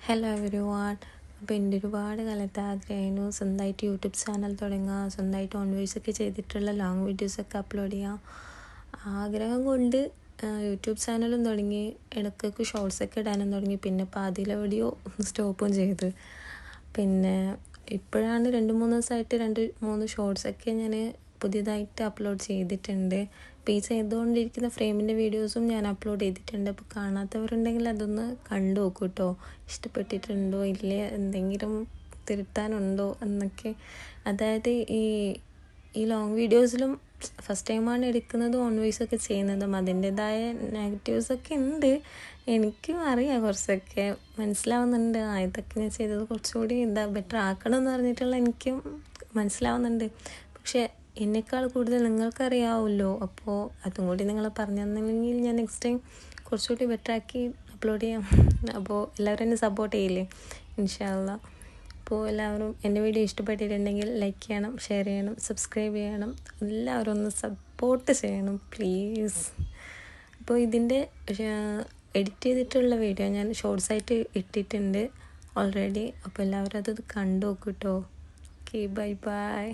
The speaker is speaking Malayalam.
Hello every one. അപ്പോൾ എൻ്റെ ഒരുപാട് കാലത്തെ ആഗ്രഹമായിരുന്നു സ്വന്തമായിട്ട് യൂട്യൂബ് ചാനൽ തുടങ്ങുക, സ്വന്തമായിട്ട് ഓൺ വോയിസ് ഒക്കെ ചെയ്തിട്ടുള്ള ലോങ് വീഡിയോസൊക്കെ അപ്ലോഡ് ചെയ്യുക. ആഗ്രഹം കൊണ്ട് യൂട്യൂബ് ചാനലും തുടങ്ങി, ഇടയ്ക്കൊക്കെ ഷോർട്സൊക്കെ ഇടാനും തുടങ്ങി. പിന്നെ പാതിയിലെ വീഡിയോ സ്റ്റോപ്പും ചെയ്ത്. പിന്നെ ഇപ്പോഴാണ് 2-3 ദിവസമായിട്ട് 2-3 ഷോർട്സൊക്കെ ഞാൻ പുതിയതായിട്ട് അപ്ലോഡ് ചെയ്തിട്ടുണ്ട്. അപ്പോൾ ഈ ചെയ്തുകൊണ്ടിരിക്കുന്ന ഫ്രെയിമിൻ്റെ വീഡിയോസും ഞാൻ അപ്ലോഡ് ചെയ്തിട്ടുണ്ട്. അപ്പോൾ കാണാത്തവരുണ്ടെങ്കിൽ അതൊന്ന് കണ്ടു നോക്കൂ കേട്ടോ. ഇഷ്ടപ്പെട്ടിട്ടുണ്ടോ ഇല്ലേ, എന്തെങ്കിലും തിരുത്താനുണ്ടോ എന്നൊക്കെ. അതായത് ഈ ലോങ് വീഡിയോസിലും ഫസ്റ്റ് ടൈമാണ് എടുക്കുന്നത്, ഓൺ വോയിസ് ഒക്കെ ചെയ്യുന്നതും. അതിൻ്റെതായ നെഗറ്റീവ്സൊക്കെ ഉണ്ട്, എനിക്കും അറിയാം, കുറച്ചൊക്കെ മനസ്സിലാവുന്നുണ്ട്. ഇതൊക്കെ ഞാൻ ചെയ്തത് കുറച്ചുകൂടി ബെറ്റർ ആക്കണം എന്ന് പറഞ്ഞിട്ടുള്ള എനിക്കും മനസ്സിലാവുന്നുണ്ട്. പക്ഷേ എന്നെക്കാൾ കൂടുതൽ നിങ്ങൾക്കറിയാവുമല്ലോ. അപ്പോൾ അതും കൂടി നിങ്ങൾ പറഞ്ഞു തന്നില്ലെങ്കിൽ ഞാൻ നെക്സ്റ്റ് ടൈം കുറച്ചുകൂടി ബെറ്ററാക്കി അപ്ലോഡ് ചെയ്യാം. അപ്പോൾ എല്ലാവരും എന്നെ സപ്പോർട്ട് ചെയ്യില്ലേ, ഇൻഷാ അള്ളാ. അപ്പോൾ എല്ലാവരും എൻ്റെ വീഡിയോ ഇഷ്ടപ്പെട്ടിട്ടുണ്ടെങ്കിൽ ലൈക്ക് ചെയ്യണം, ഷെയർ ചെയ്യണം, സബ്സ്ക്രൈബ് ചെയ്യണം. എല്ലാവരും ഒന്ന് സപ്പോർട്ട് ചെയ്യണം പ്ലീസ്. അപ്പോൾ ഇതിൻ്റെ എഡിറ്റ് ചെയ്തിട്ടുള്ള വീഡിയോ ഞാൻ ഷോർട്സായിട്ട് ഇട്ടിട്ടുണ്ട് ഓൾറെഡി. അപ്പോൾ എല്ലാവരും അത് കണ്ടു നോക്കൂ കേട്ടോ. Okay, bye bye.